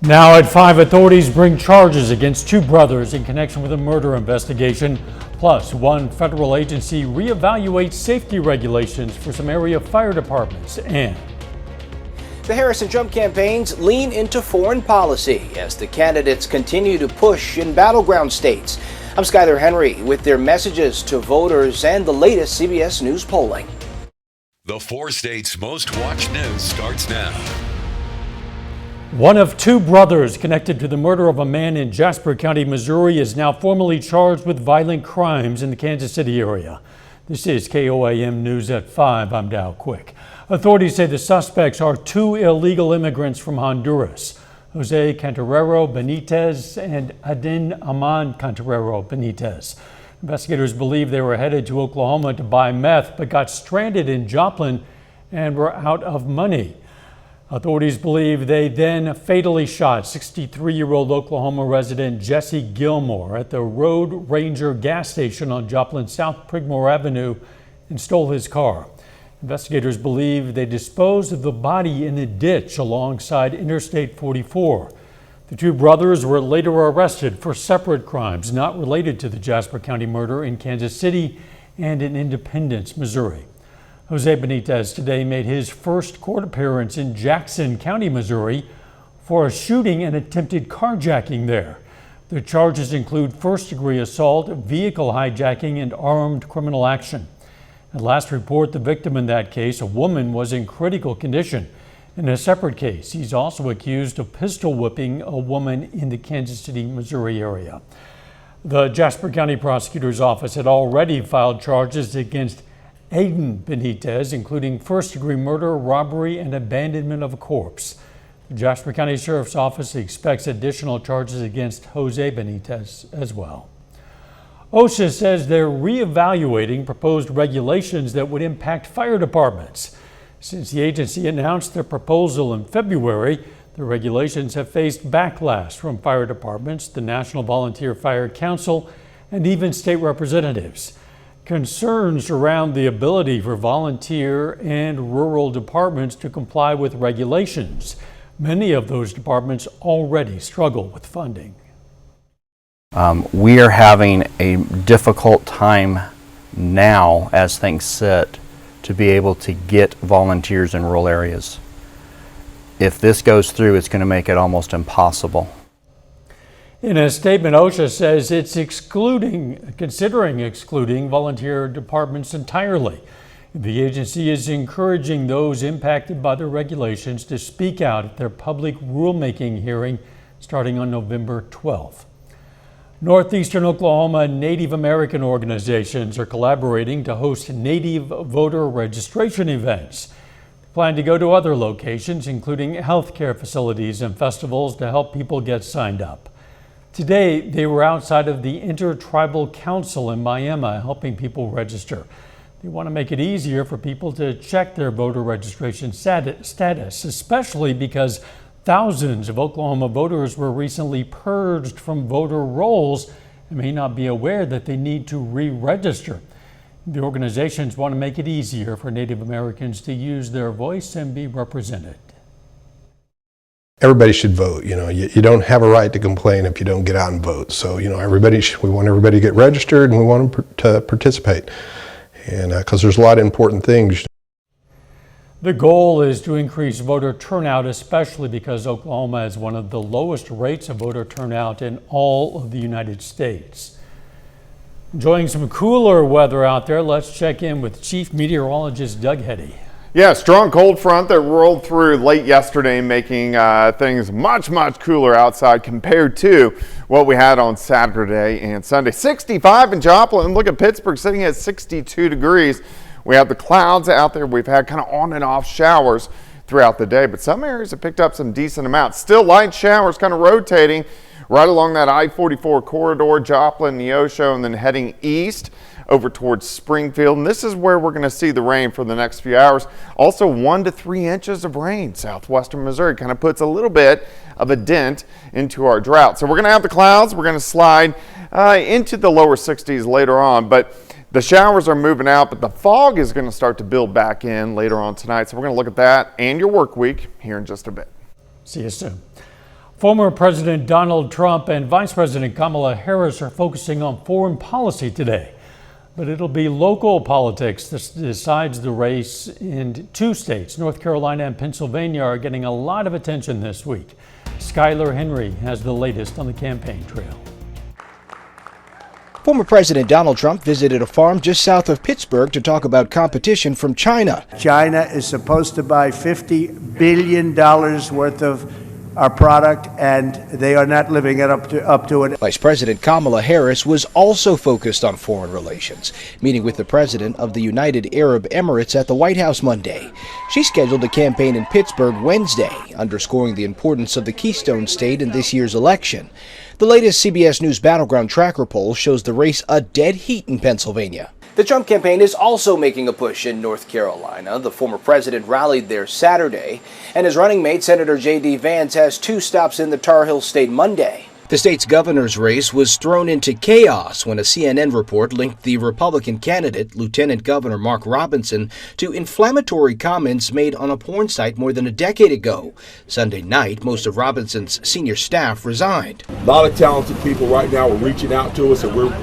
Now at 5, authorities bring charges against 2 brothers in connection with a murder investigation. Plus, one federal agency reevaluates safety regulations for some area fire departments. And the Harris and Trump campaigns lean into foreign policy as the candidates continue to push in battleground states. I'm Skyler Henry with their messages to voters and the latest CBS News polling. The 4 states' most watched news starts now. one of 2 brothers connected to the murder of a man in Jasper County, Missouri, is now formally charged with violent crimes in the Kansas City area. This is KOAM News at 5. I'm Dow Quick. Authorities say the suspects are 2 illegal immigrants from Honduras, Jose Cantarero Benitez and Adin Aman Cantarero Benitez. Investigators believe they were headed to Oklahoma to buy meth, but got stranded in Joplin and were out of money. Authorities believe they then fatally shot 63-year-old Oklahoma resident Jesse Gilmore at the Road Ranger gas station on Joplin South Prigmore Avenue and stole his car. Investigators believe they disposed of the body in a ditch alongside Interstate 44. The 2 brothers were later arrested for separate crimes not related to the Jasper County murder in Kansas City and in Independence, Missouri. Jose Benitez today made his first court appearance in Jackson County, Missouri, for a shooting and attempted carjacking there. The charges include first-degree assault, vehicle hijacking, and armed criminal action. At last report, the victim in that case, a woman, was in critical condition. In a separate case, he's also accused of pistol whipping a woman in the Kansas City, Missouri area. The Jasper County Prosecutor's Office had already filed charges against Aiden Benitez, including first-degree murder, robbery, and abandonment of a corpse. The Jasper County Sheriff's Office expects additional charges against Jose Benitez as well. OSHA says they're reevaluating proposed regulations that would impact fire departments. Since the agency announced their proposal in February, the regulations have faced backlash from fire departments, the National Volunteer Fire Council, and even state representatives. Concerns around the ability for volunteer and rural departments to comply with regulations. Many of those departments already struggle with funding. We are having a difficult time now, as things sit, to be able to get volunteers in rural areas. If this goes through, it's going to make it almost impossible. In a statement, OSHA says it's considering excluding volunteer departments entirely. The agency is encouraging those impacted by the regulations to speak out at their public rulemaking hearing starting on November 12th. Northeastern Oklahoma Native American organizations are collaborating to host Native voter registration events. They plan to go to other locations, including healthcare facilities and festivals, to help people get signed up. Today, they were outside of the Intertribal Council in Miami helping people register. They want to make it easier for people to check their voter registration status, especially because thousands of Oklahoma voters were recently purged from voter rolls and may not be aware that they need to re-register. The organizations want to make it easier for Native Americans to use their voice and be represented. Everybody should vote. You don't have a right to complain if you don't get out and vote. So, we want everybody to get registered, and we want them to participate. And because there's a lot of important things. The goal is to increase voter turnout, especially because Oklahoma has one of the lowest rates of voter turnout in all of the United States. Enjoying some cooler weather out there, let's check in with Chief Meteorologist Doug Heddy. Yeah, strong cold front that rolled through late yesterday, making things much cooler outside compared to what we had on Saturday and Sunday. 65 in Joplin. Look at Pittsburgh sitting at 62 degrees. We have the clouds out there. We've had kind of on and off showers throughout the day, but some areas have picked up some decent amounts. Still light showers kind of rotating right along that I-44 corridor, Joplin, Neosho, and then heading east over towards Springfield. And this is where we're going to see the rain for the next few hours. Also 1 to 3 inches of rain. Southwestern Missouri kind of puts a little bit of a dent into our drought. So we're going to have the clouds. We're going to slide into the lower 60s later on, but the showers are moving out, but the fog is going to start to build back in later on tonight. So we're going to look at that and your work week here in just a bit. See you soon. Former President Donald Trump and Vice President Kamala Harris are focusing on foreign policy today. But it'll be local politics that decides the race in two states. North Carolina and Pennsylvania are getting a lot of attention this week. Skylar Henry has the latest on the campaign trail. Former President Donald Trump visited a farm just south of Pittsburgh to talk about competition from China. China is supposed to buy $50 billion worth of our product, and they are not living it up to it. Vice President Kamala Harris was also focused on foreign relations, meeting with the President of the United Arab Emirates at the White House Monday. She scheduled a campaign in Pittsburgh Wednesday, underscoring the importance of the Keystone State in this year's election. The latest CBS News Battleground Tracker poll shows the race a dead heat in Pennsylvania. The Trump campaign is also making a push in North Carolina. The former president rallied there Saturday, and his running mate, Senator J.D. Vance, has two stops in the Tar Heel State Monday. The state's governor's race was thrown into chaos when a CNN report linked the Republican candidate, Lieutenant Governor Mark Robinson, to inflammatory comments made on a porn site more than a decade ago. Sunday night, most of Robinson's senior staff resigned. A lot of talented people right now are reaching out to us, and we're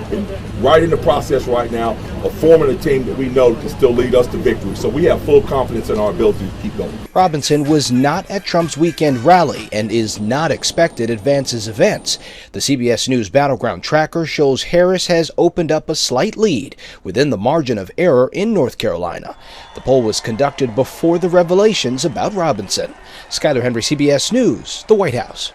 right in the process right now of forming a team that we know can still lead us to victory. So we have full confidence in our ability to keep going. Robinson was not at Trump's weekend rally and is not expected at Vance's events. The CBS News Battleground Tracker shows Harris has opened up a slight lead within the margin of error in North Carolina. The poll was conducted before the revelations about Robinson. Skylar Henry, CBS News, the White House.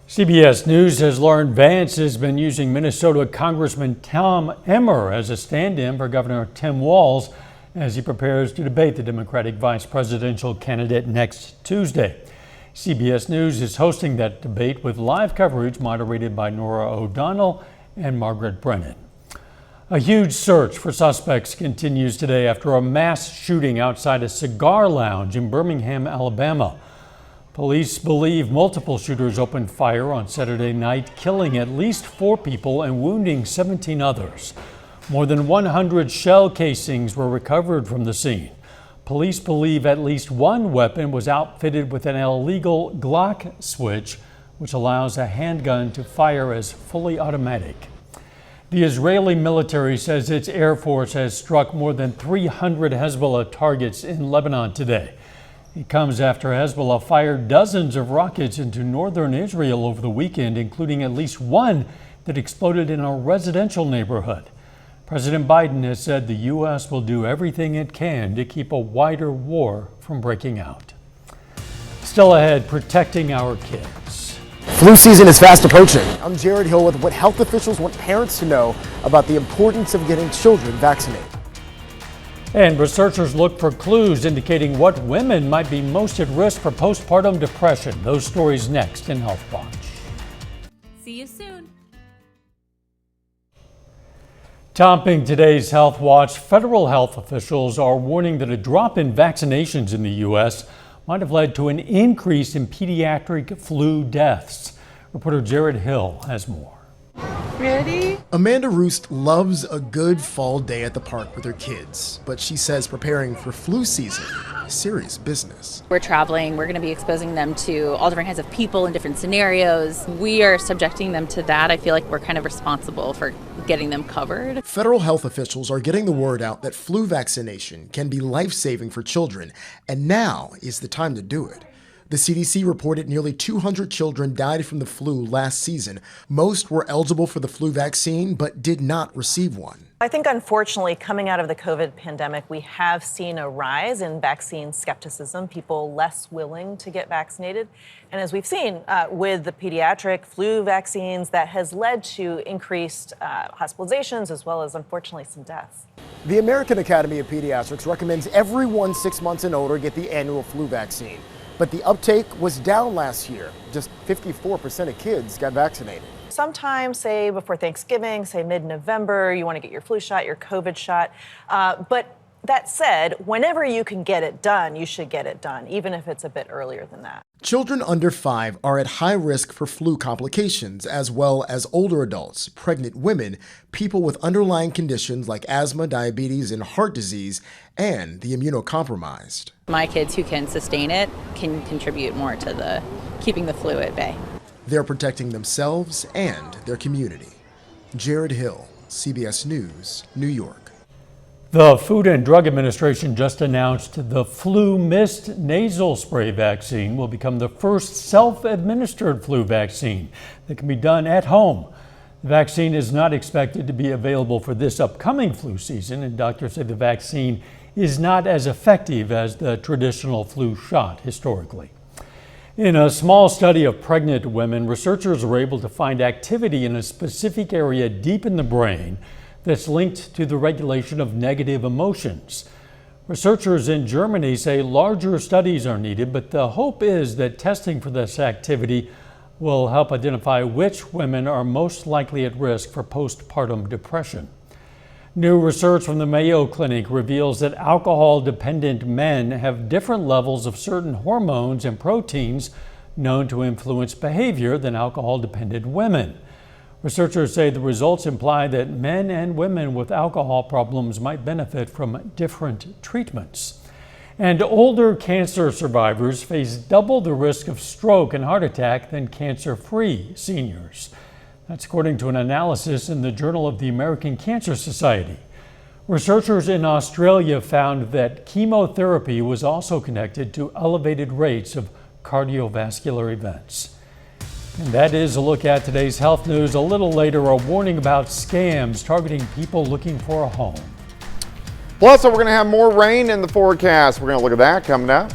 CBS News has learned Vance has been using Minnesota Congressman Tom Emmer as a stand-in for Governor Tim Walz as he prepares to debate the Democratic vice presidential candidate next Tuesday. CBS News is hosting that debate with live coverage moderated by Nora O'Donnell and Margaret Brennan. A huge search for suspects continues today after a mass shooting outside a cigar lounge in Birmingham, Alabama. Police believe multiple shooters opened fire on Saturday night, killing at least 4 people and wounding 17 others. More than 100 shell casings were recovered from the scene. Police believe at least one weapon was outfitted with an illegal Glock switch, which allows a handgun to fire as fully automatic. The Israeli military says its air force has struck more than 300 Hezbollah targets in Lebanon today. It comes after Hezbollah fired dozens of rockets into northern Israel over the weekend, including at least one that exploded in a residential neighborhood. President Biden has said the U.S. will do everything it can to keep a wider war from breaking out. Still ahead, protecting our kids. Flu season is fast approaching. I'm Jared Hill with what health officials want parents to know about the importance of getting children vaccinated. And researchers look for clues indicating what women might be most at risk for postpartum depression. Those stories next in Health Watch. See you soon. Topping today's Health Watch, federal health officials are warning that a drop in vaccinations in the U.S. might have led to an increase in pediatric flu deaths. Reporter Jared Hill has more. Ready? Amanda Roost loves a good fall day at the park with her kids, but she says preparing for flu season is serious business. We're traveling. We're going to be exposing them to all different kinds of people in different scenarios. We are subjecting them to that. I feel like we're kind of responsible for getting them covered. Federal health officials are getting the word out that flu vaccination can be life-saving for children, and now is the time to do it. The CDC reported nearly 200 children died from the flu last season. Most were eligible for the flu vaccine, but did not receive one. I think, unfortunately, coming out of the COVID pandemic, we have seen a rise in vaccine skepticism, people less willing to get vaccinated. And as we've seen with the pediatric flu vaccines, that has led to increased hospitalizations as well as, unfortunately, some deaths. The American Academy of Pediatrics recommends everyone 6 months and older get the annual flu vaccine. But the uptake was down last year. Just 54% of kids got vaccinated. Sometime, say before Thanksgiving, say mid-November, you want to get your flu shot, your COVID shot. But that said, whenever you can get it done, you should get it done, even if it's a bit earlier than that. Children under 5 are at high risk for flu complications, as well as older adults, pregnant women, people with underlying conditions like asthma, diabetes, and heart disease, and the immunocompromised. My kids who can sustain it can contribute more to keeping the flu at bay. They're protecting themselves and their community. Jared Hill, CBS News, New York. The Food and Drug Administration just announced the flu mist nasal spray vaccine will become the first self-administered flu vaccine that can be done at home. The vaccine is not expected to be available for this upcoming flu season, and doctors say the vaccine is not as effective as the traditional flu shot historically. In a small study of pregnant women, researchers were able to find activity in a specific area deep in the brain that's linked to the regulation of negative emotions. Researchers in Germany say larger studies are needed, but the hope is that testing for this activity will help identify which women are most likely at risk for postpartum depression. New research from the Mayo Clinic reveals that alcohol-dependent men have different levels of certain hormones and proteins known to influence behavior than alcohol-dependent women. Researchers say the results imply that men and women with alcohol problems might benefit from different treatments. And older cancer survivors face double the risk of stroke and heart attack than cancer-free seniors. That's according to an analysis in the Journal of the American Cancer Society. Researchers in Australia found that chemotherapy was also connected to elevated rates of cardiovascular events. And that is a look at today's health news. A little later, a warning about scams targeting people looking for a home. Plus, we're going to have more rain in the forecast. We're going to look at that coming up.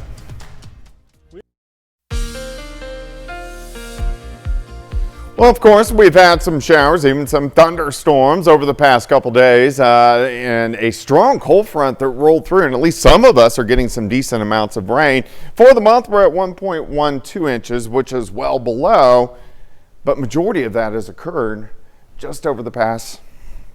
Well, of course, we've had some showers, even some thunderstorms over the past couple days, and a strong cold front that rolled through, and at least some of us are getting some decent amounts of rain. For the month, we're at 1.12 inches, which is well below, but majority of that has occurred just over the past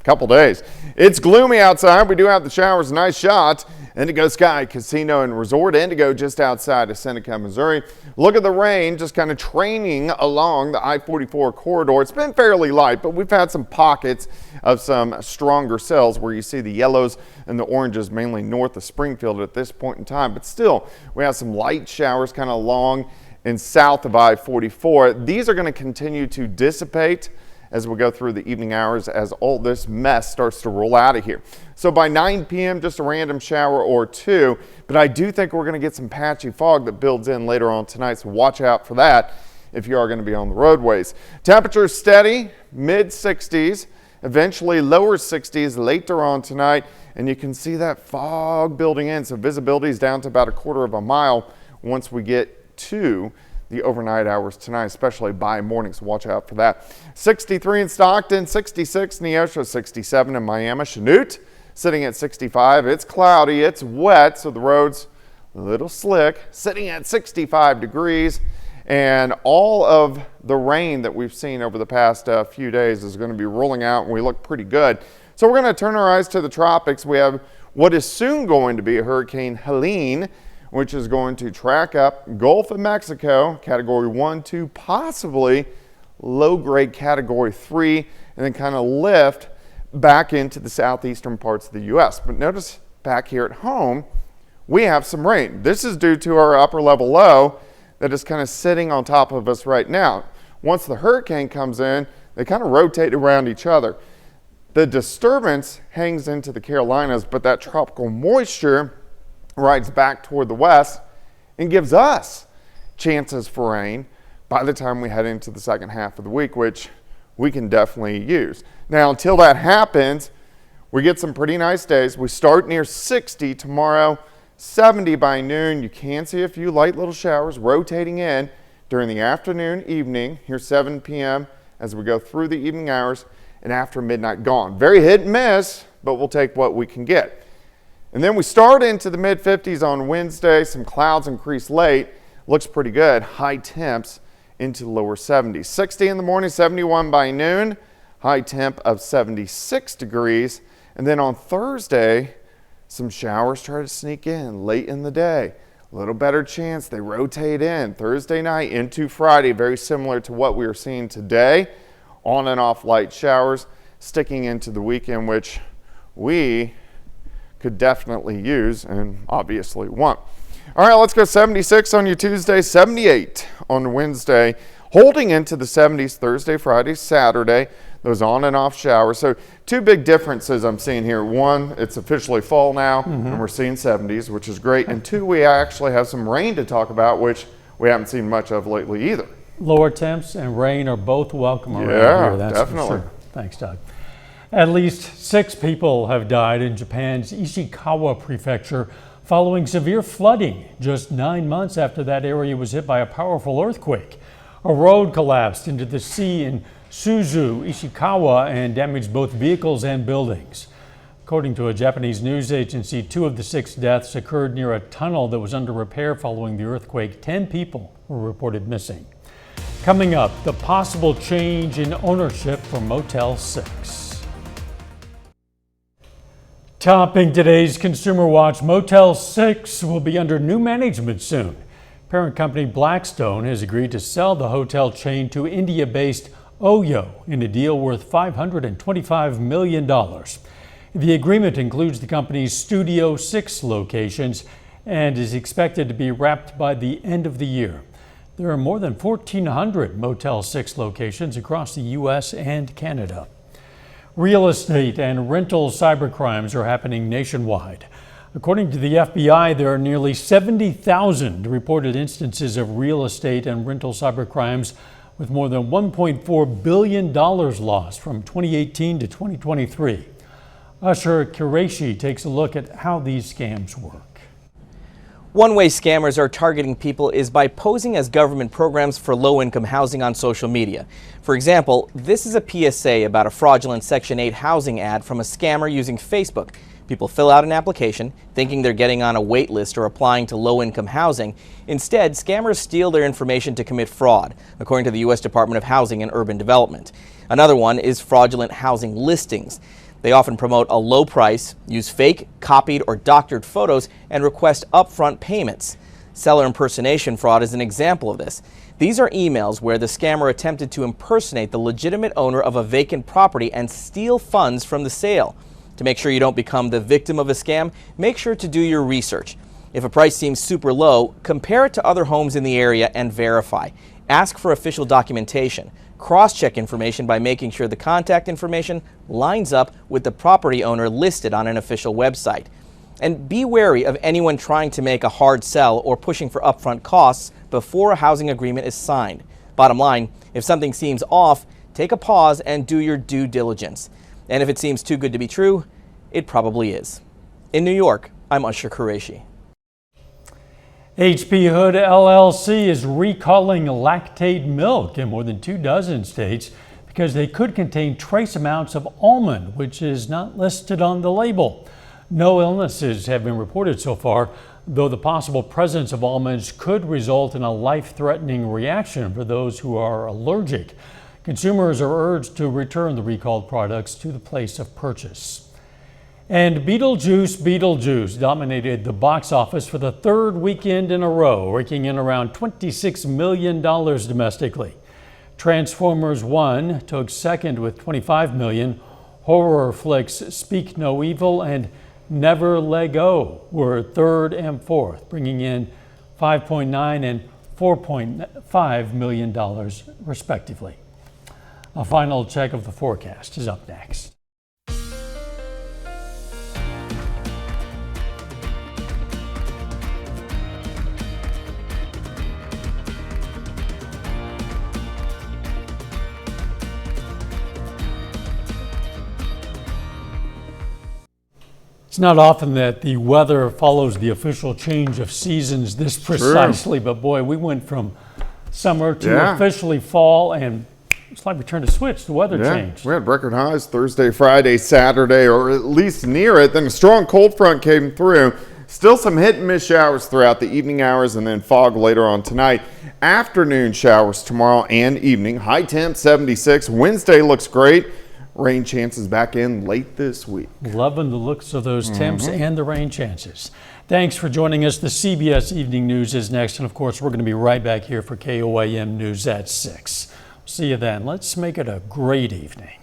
couple days. It's gloomy outside. We do have the showers. Nice shot. Indigo Sky Casino and Resort, Indigo, just outside of Seneca, Missouri. Look at the rain just kind of training along the I-44 corridor. It's been fairly light, but we've had some pockets of some stronger cells where you see the yellows and the oranges mainly north of Springfield at this point in time. But still, we have some light showers kind of along and south of I-44. These are going to continue to dissipate as we go through the evening hours as all this mess starts to roll out of here. So by 9 p.m., just a random shower or two, but I do think we're going to get some patchy fog that builds in later on tonight, so watch out for that if you are going to be on the roadways. Temperatures steady, mid-60s, eventually lower 60s later on tonight, and you can see that fog building in, so visibility is down to about a quarter of a mile once we get to the overnight hours tonight, especially by morning, so watch out for that. 63 in Stockton, 66 in Neosho, 67 in Miami. Chanute sitting at 65. It's cloudy, it's wet, so the road's a little slick, sitting at 65 degrees. And all of the rain that we've seen over the past few days is going to be rolling out, and we look pretty good. So we're going to turn our eyes to the tropics. We have what is soon going to be a Hurricane Helene, which is going to track up Gulf of Mexico, Category 1, 2, possibly low-grade Category 3, and then kind of lift back into the southeastern parts of the U.S. But notice back here at home, we have some rain. This is due to our upper-level low that is kind of sitting on top of us right now. Once the hurricane comes in, they kind of rotate around each other. The disturbance hangs into the Carolinas, but that tropical moisture rides back toward the west and gives us chances for rain by the time we head into the second half of the week, which we can definitely use. Now, until that happens, we get some pretty nice days. We start near 60 tomorrow, 70 by noon. You can see a few light little showers rotating in during the afternoon, evening, here 7 p.m. as we go through the evening hours, and after midnight gone. Very hit and miss, but we'll take what we can get. And then we start into the mid-50s on Wednesday. Some clouds increase late. Looks pretty good. High temps into the lower 70s. 60 in the morning, 71 by noon. High temp of 76 degrees. And then on Thursday, some showers try to sneak in late in the day. A little better chance they rotate in Thursday night into Friday. Very similar to what we are seeing today. On and off light showers sticking into the weekend, which we could definitely use and obviously want. All right, let's go 76 on your Tuesday, 78 on Wednesday. holding into the 70s Thursday, Friday, Saturday. Those on and off showers. So two big differences I'm seeing here. One, it's officially fall now, and we're seeing 70s, which is great. And two, we actually have some rain to talk about, which we haven't seen much of lately either. Lower temps and rain are both welcome around here, that's definitely. for sure. Thanks, Doug. At least 6 people have died in Japan's Ishikawa prefecture following severe flooding just 9 months after that area was hit by a powerful earthquake. A road collapsed into the sea in Suzu, Ishikawa, and damaged both vehicles and buildings. According to a Japanese news agency, 2 of the 6 deaths occurred near a tunnel that was under repair following the earthquake. 10 people were reported missing. Coming up, the possible change in ownership for Motel 6. Topping today's Consumer Watch, Motel 6 will be under new management soon. Parent company Blackstone has agreed to sell the hotel chain to India-based Oyo in a deal worth $525 million. The agreement includes the company's Studio 6 locations and is expected to be wrapped by the end of the year. There are more than 1,400 Motel 6 locations across the U.S. and Canada. Real estate and rental cybercrimes are happening nationwide. According to the FBI, there are nearly 70,000 reported instances of real estate and rental cybercrimes, with more than $1.4 billion lost from 2018 to 2023. Usher Qureshi takes a look at how these scams work. One way scammers are targeting people is by posing as government programs for low-income housing on social media. For example, this is a PSA about a fraudulent Section 8 housing ad from a scammer using Facebook. People fill out an application thinking they're getting on a wait list or applying to low-income housing. Instead, scammers steal their information to commit fraud, according to the U.S. Department of Housing and Urban Development. Another one is fraudulent housing listings. They often promote a low price, use fake, copied, or doctored photos, and request upfront payments. Seller impersonation fraud is an example of this. These are emails where the scammer attempted to impersonate the legitimate owner of a vacant property and steal funds from the sale. To make sure you don't become the victim of a scam, make sure to do your research. If a price seems super low, compare it to other homes in the area and verify. Ask for official documentation. Cross-check information by making sure the contact information lines up with the property owner listed on an official website. And be wary of anyone trying to make a hard sell or pushing for upfront costs before a housing agreement is signed. Bottom line, if something seems off, take a pause and do your due diligence. And if it seems too good to be true, it probably is. In New York, I'm Usher Qureshi. HP Hood LLC is recalling lactate milk in more than 24 states because they could contain trace amounts of almond, which is not listed on the label. No illnesses have been reported so far, though the possible presence of almonds could result in a life-threatening reaction for those who are allergic. Consumers are urged to return the recalled products to the place of purchase. And Beetlejuice dominated the box office for the 3rd weekend in a row, raking in around $26 million domestically. Transformers 1 took 2nd with $25 million. Horror flicks Speak No Evil and Never Let Go were 3rd and 4th, bringing in $5.9 and $4.5 million respectively. A final check of the forecast is up next. It's not often that the weather follows the official change of seasons this precisely, but boy, we went from summer to officially fall, and it's like we turned a switch. The weather changed. We had record highs Thursday, Friday, Saturday, or at least near it. Then a strong cold front came through. Still some hit and miss showers throughout the evening hours, and then fog later on tonight. Afternoon showers tomorrow and evening. High temp 76. Wednesday looks great. Rain chances back in late this week. Loving the looks of those temps and the rain chances. Thanks for joining us. The CBS Evening News is next. And of course, we're going to be right back here for KOAM News at 6. See you then. Let's make it a great evening.